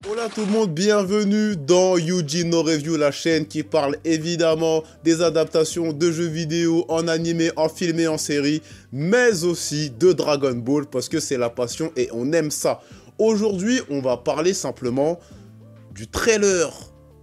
Hola tout le monde, bienvenue dans Yuji no Review, la chaîne qui parle évidemment des adaptations de jeux vidéo en animé, en film et en série, mais aussi de Dragon Ball parce que c'est la passion et on aime ça. Aujourd'hui, on va parler simplement du trailer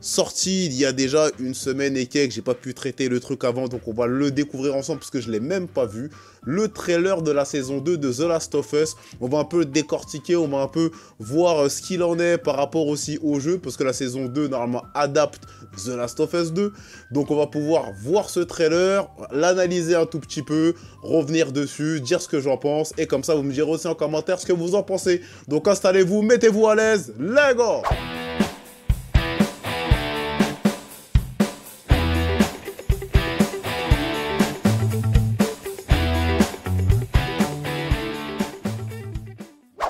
sorti il y a déjà une semaine et quelques. J'ai pas pu traiter le truc avant, donc on va le découvrir ensemble parce que je l'ai même pas vu. Le trailer de la saison 2 de The Last of Us. On va un peu le décortiquer, on va un peu voir ce qu'il en est par rapport aussi au jeu, parce que la saison 2 normalement adapte The Last of Us 2. Donc on va pouvoir voir ce trailer, l'analyser un tout petit peu, revenir dessus, dire ce que j'en pense, et comme ça vous me direz aussi en commentaire ce que vous en pensez. Donc installez-vous, mettez-vous à l'aise, let's go!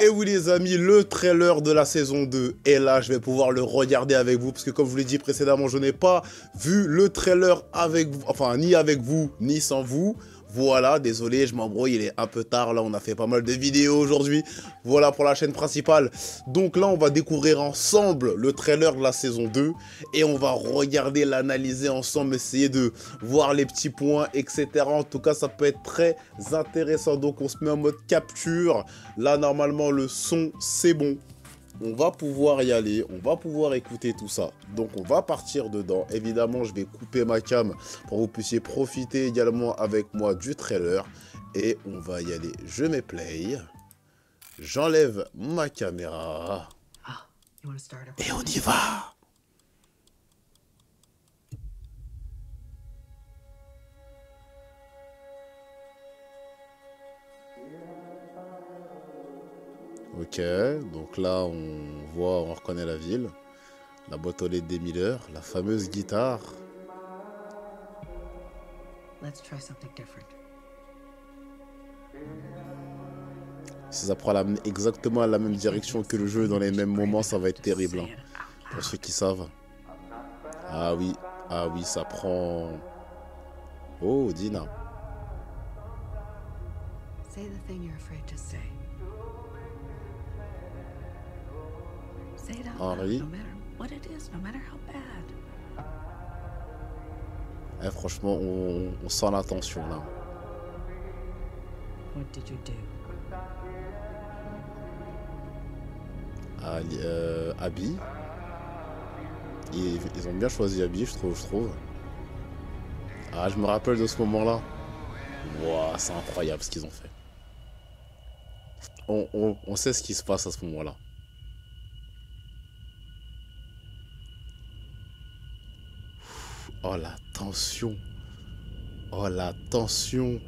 Et oui les amis, le trailer de la saison 2 est là, je vais pouvoir le regarder avec vous, parce que comme je vous l'ai dit précédemment, je n'ai pas vu le trailer avec vous, enfin ni avec vous, ni sans vous. Voilà, désolé, je m'embrouille, il est un peu tard, là on a fait pas mal de vidéos aujourd'hui, voilà pour la chaîne principale. Donc là on va découvrir ensemble le trailer de la saison 2, et on va regarder, l'analyser ensemble, essayer de voir les petits points, etc. En tout cas ça peut être très intéressant, donc on se met en mode capture. Là normalement le son c'est bon. On va pouvoir y aller, on va pouvoir écouter tout ça. Donc on va partir dedans. Évidemment, je vais couper ma cam pour que vous puissiez profiter également avec moi du trailer. Et on va y aller. Je mets play. J'enlève ma caméra. Et on y va. Ok, donc là on reconnaît la ville, la boîte aux lettres des Miller, la fameuse guitare. Si ça prend exactement la même direction que le jeu dans les mêmes moments, ça va être terrible, hein, pour ceux qui savent. Ah oui, ça prend... Oh, Dina. Henry. Eh, franchement, on sent la tension là. Abby. Ils ont bien choisi Abby, je trouve. Ah, je me rappelle de ce moment-là. Wow, c'est incroyable ce qu'ils ont fait. On sait ce qui se passe à ce moment-là. Oh la tension. Oh la tension.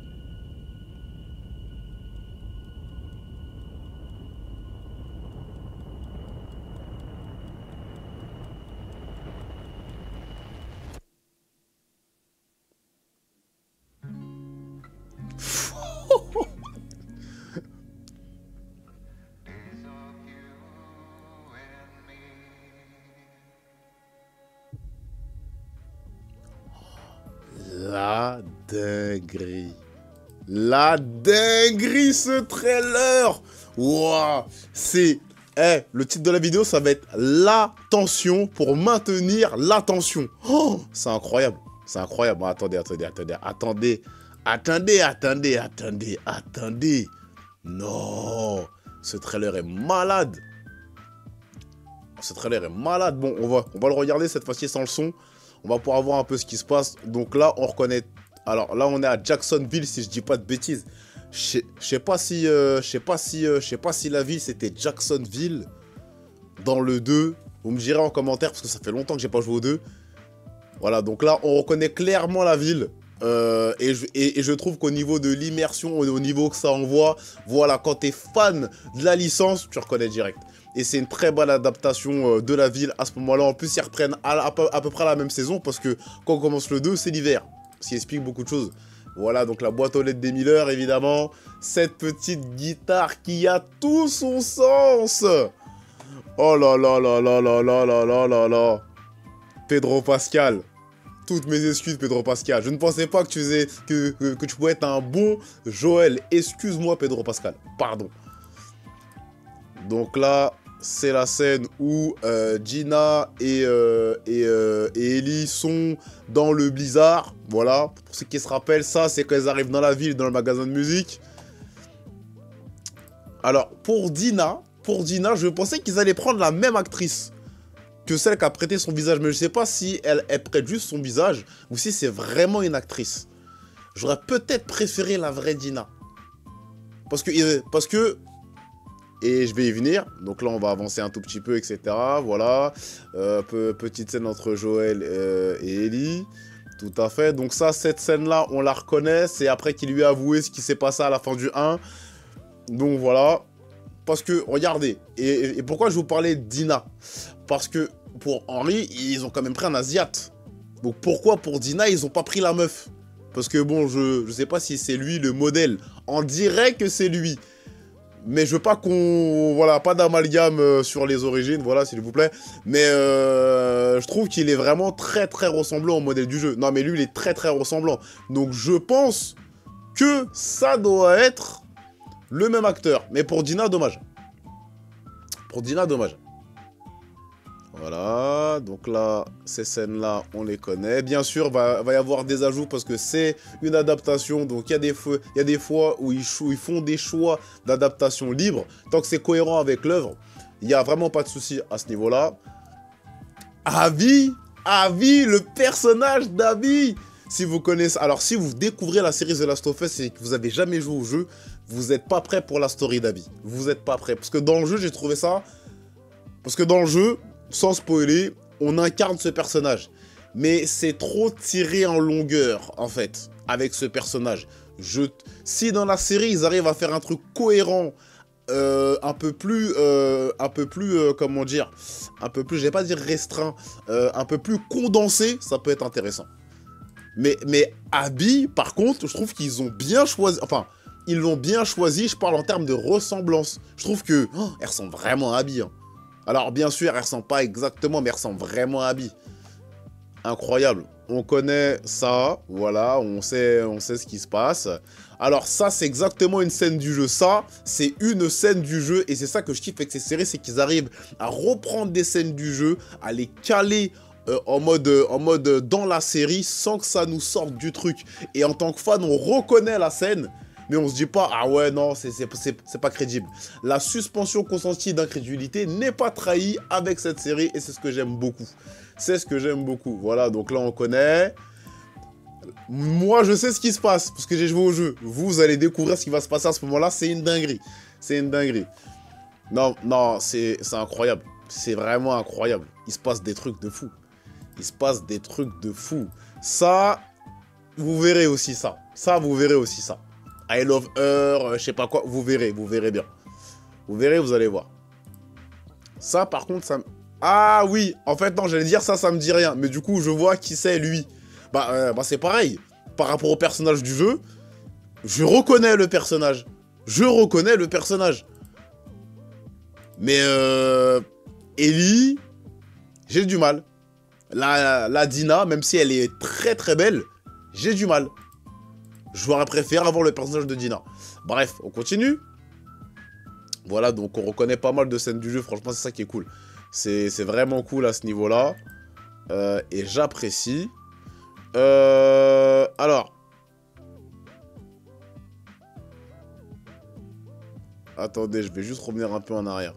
La dinguerie. La dinguerie, ce trailer. Waouh. C'est... Eh, le titre de la vidéo, ça va être la tension pour maintenir la tension. Oh, c'est incroyable. C'est incroyable. Bon, attendez. Non. Ce trailer est malade. Ce trailer est malade. Bon, on va le regarder cette fois-ci sans le son. On va pouvoir voir un peu ce qui se passe. Donc là, on reconnaît... Alors là, on est à Jacksonville, si je dis pas de bêtises. Je sais pas si la ville, c'était Jacksonville dans le 2. Vous me direz en commentaire, parce que ça fait longtemps que j'ai pas joué au 2. Voilà, donc là, on reconnaît clairement la ville. Et je trouve qu'au niveau de l'immersion, au niveau que ça envoie, voilà, quand t'es fan de la licence, tu reconnais direct. Et c'est une très bonne adaptation de la ville à ce moment-là. En plus, ils reprennent à peu près la même saison, parce que quand on commence le 2, c'est l'hiver. Ce qui explique beaucoup de choses. Voilà, donc la boîte aux lettres des Miller, évidemment. Cette petite guitare qui a tout son sens. Oh là là là là là là là là là là. Pedro Pascal. Toutes mes excuses, Pedro Pascal. Je ne pensais pas que tu pouvais être un bon Joël. Excuse-moi, Pedro Pascal. Pardon. Donc là, c'est la scène où Gina et Ellie sont dans le blizzard. Voilà, pour ceux qui se rappellent, ça, c'est quand elles arrivent dans la ville, dans le magasin de musique. Alors, pour Dina, je pensais qu'ils allaient prendre la même actrice que celle qui a prêté son visage. Mais je sais pas si elle prête juste son visage ou si c'est vraiment une actrice. J'aurais peut-être préféré la vraie Dina. Parce que... Et je vais y venir. Donc là, on va avancer un tout petit peu, etc. Voilà. Petite scène entre Joël et Ellie. Tout à fait. Donc ça, cette scène-là, on la reconnaît. C'est après qu'il lui a avoué ce qui s'est passé à la fin du 1. Donc voilà. Parce que, regardez. Et pourquoi je vous parlais de Dina? Parce que pour Henry, ils ont quand même pris un Asiate. Donc pourquoi pour Dina, ils ont pas pris la meuf? Parce que bon, je sais pas si c'est lui le modèle. On dirait que c'est lui. Mais je veux pas qu'on... Voilà, pas d'amalgame sur les origines, voilà, s'il vous plaît. Mais je trouve qu'il est vraiment très très ressemblant au modèle du jeu. Non, mais lui, il est très très ressemblant. Donc je pense que ça doit être le même acteur. Mais pour Dina, dommage. Pour Dina, dommage. Voilà, donc là, ces scènes-là, on les connaît. Bien sûr, va y avoir des ajouts parce que c'est une adaptation. Donc, il y a des fois où ils font des choix d'adaptation libre. Tant que c'est cohérent avec l'œuvre, il n'y a vraiment pas de souci à ce niveau-là. Abby, le personnage d'Abby. Si vous connaissez... Alors, si vous découvrez la série The Last of Us et que vous n'avez jamais joué au jeu, vous n'êtes pas prêt pour la story d'Abby. Vous n'êtes pas prêt. Parce que dans le jeu, j'ai trouvé ça... Parce que dans le jeu... Sans spoiler, on incarne ce personnage. Mais c'est trop tiré en longueur, en fait, avec ce personnage. Si dans la série, ils arrivent à faire un truc cohérent, un peu plus, comment dire, je vais pas dire restreint, un peu plus condensé, ça peut être intéressant. Mais Abby, par contre, je trouve qu'ils ont bien choisi, enfin, ils l'ont bien choisi, je parle en termes de ressemblance. Je trouve que, elle ressemble vraiment à Abby, hein. Alors, bien sûr, elle ressemble pas exactement, mais elle ressemble vraiment à Abby. Incroyable. On connaît ça, voilà, on sait ce qui se passe. Alors ça, c'est exactement une scène du jeu. Ça, c'est une scène du jeu, et c'est ça que je kiffe avec ces séries, c'est qu'ils arrivent à reprendre des scènes du jeu, à les caler en mode dans la série, sans que ça nous sorte du truc. Et en tant que fan, on reconnaît la scène, mais on se dit pas, ah ouais, non, c'est pas crédible. La suspension consentie d'incrédulité n'est pas trahie avec cette série, et c'est ce que j'aime beaucoup. C'est ce que j'aime beaucoup. Voilà, donc là, on connaît. Moi, je sais ce qui se passe, parce que j'ai joué au jeu. Vous allez découvrir ce qui va se passer à ce moment-là, c'est une dinguerie. C'est une dinguerie. Non, non, c'est incroyable. C'est vraiment incroyable. Il se passe des trucs de fou. Il se passe des trucs de fou. Ça, vous verrez aussi ça. Ça, vous verrez aussi ça. I Love Her, je sais pas quoi, vous verrez bien. Vous verrez, vous allez voir. Ça, par contre, ça... Ah oui, en fait, non, j'allais dire ça, ça me dit rien. Mais du coup, je vois qui c'est, lui. Bah c'est pareil. Par rapport au personnage du jeu, je reconnais le personnage. Je reconnais le personnage. Mais, Ellie, j'ai du mal. La Dina, même si elle est très très belle, j'ai du mal. J'aurais préféré avoir le personnage de Dina. Bref, on continue. Voilà, donc on reconnaît pas mal de scènes du jeu. Franchement, c'est ça qui est cool. C'est vraiment cool à ce niveau-là. Et j'apprécie. Alors. Attendez, je vais juste revenir un peu en arrière.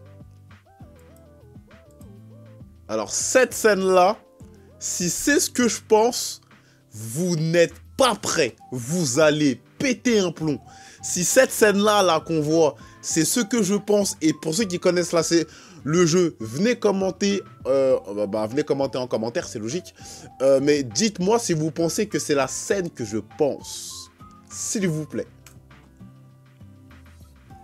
Alors, cette scène-là, si c'est ce que je pense, vous n'êtes pas prêt. Vous allez péter un plomb. Si cette scène-là, là, qu'on voit, c'est ce que je pense, et pour ceux qui connaissent là, c'est le jeu, venez commenter, venez commenter en commentaire, c'est logique. Mais dites-moi si vous pensez que c'est la scène que je pense. S'il vous plaît.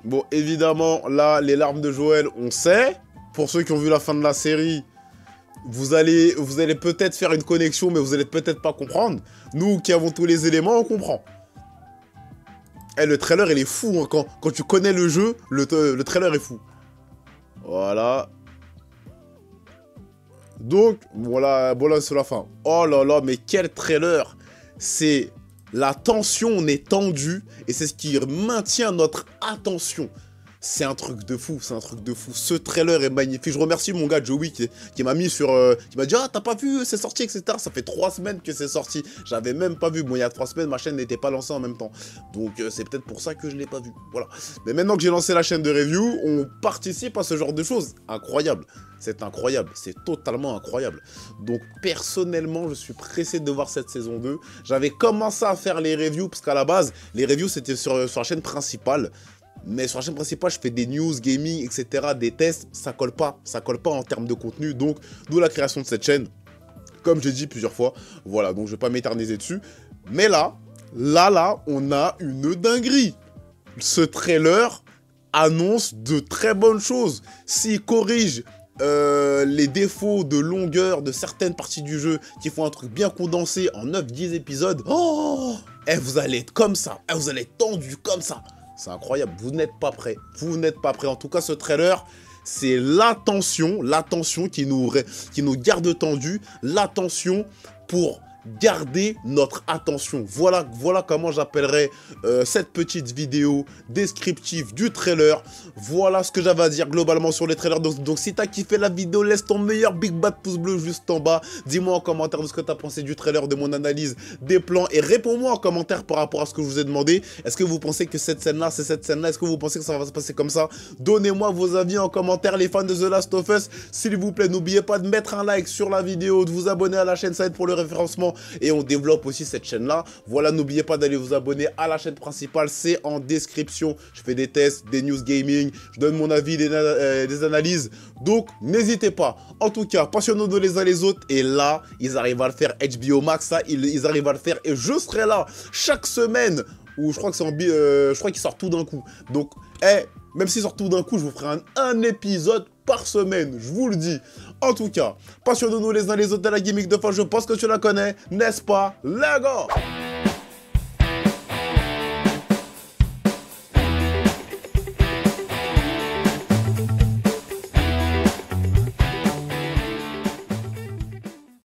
Bon, évidemment, là, les larmes de Joël, on sait. Pour ceux qui ont vu la fin de la série, vous allez peut-être faire une connexion, mais vous allez peut-être pas comprendre. Nous qui avons tous les éléments, on comprend. Eh, le trailer, il est fou. Hein. Quand tu connais le jeu, le trailer est fou. Voilà. Donc, voilà, c'est la fin. Oh là là, mais quel trailer! C'est... La tension, on est tendu, et c'est ce qui maintient notre attention. C'est un truc de fou, c'est un truc de fou. Ce trailer est magnifique. Je remercie mon gars Joey qui m'a mis sur... qui m'a dit, ah, t'as pas vu, c'est sorti, etc. Ça fait 3 semaines que c'est sorti. J'avais même pas vu. Bon, il y a 3 semaines, ma chaîne n'était pas lancée en même temps. Donc, c'est peut-être pour ça que je l'ai pas vu. Voilà. Mais maintenant que j'ai lancé la chaîne de review, on participe à ce genre de choses. Incroyable. C'est incroyable. C'est totalement incroyable. Donc, personnellement, je suis pressé de voir cette saison 2. J'avais commencé à faire les reviews, parce qu'à la base, les reviews, c'était sur la chaîne principale. Mais sur la chaîne principale, je fais des news, gaming, etc., des tests, ça colle pas en termes de contenu, donc d'où la création de cette chaîne, comme j'ai dit plusieurs fois, voilà, donc je vais pas m'éterniser dessus, mais là, on a une dinguerie. Ce trailer annonce de très bonnes choses, s'il corrige les défauts de longueur de certaines parties du jeu, qui font un truc bien condensé en 9-10 épisodes, oh, vous allez être comme ça, vous allez être tendu comme ça. C'est incroyable, vous n'êtes pas prêts. Vous n'êtes pas prêts. En tout cas, ce trailer, c'est l'attention qui nous garde tendus, l'attention pour garder notre attention. Voilà comment j'appellerais cette petite vidéo descriptive du trailer. Voilà ce que j'avais à dire globalement sur les trailers. Donc si t'as kiffé la vidéo, laisse ton meilleur big bad pouce bleu juste en bas. Dis-moi en commentaire de ce que t'as pensé du trailer, de mon analyse, des plans. Et réponds-moi en commentaire par rapport à ce que je vous ai demandé. Est-ce que vous pensez que cette scène-là, c'est cette scène-là? Est-ce que vous pensez que ça va se passer comme ça? Donnez-moi vos avis en commentaire, les fans de The Last of Us. S'il vous plaît, n'oubliez pas de mettre un like sur la vidéo, de vous abonner à la chaîne, ça aide pour le référencement. Et on développe aussi cette chaîne-là. Voilà, n'oubliez pas d'aller vous abonner à la chaîne principale, c'est en description. Je fais des tests, des news gaming, je donne mon avis, des analyses. Donc, n'hésitez pas. En tout cas, passionnons-nous les uns les autres. Et là, ils arrivent à le faire. HBO Max, ça, ils arrivent à le faire. Et je serai là chaque semaine. Ou je crois que c'est je crois qu'il sort tout d'un coup. Donc, même s'il sort tout d'un coup, je vous ferai un épisode par semaine, je vous le dis. En tout cas, passionnons-nous les uns les autres de la gimmick de fin, je pense que tu la connais, n'est-ce pas, les gars?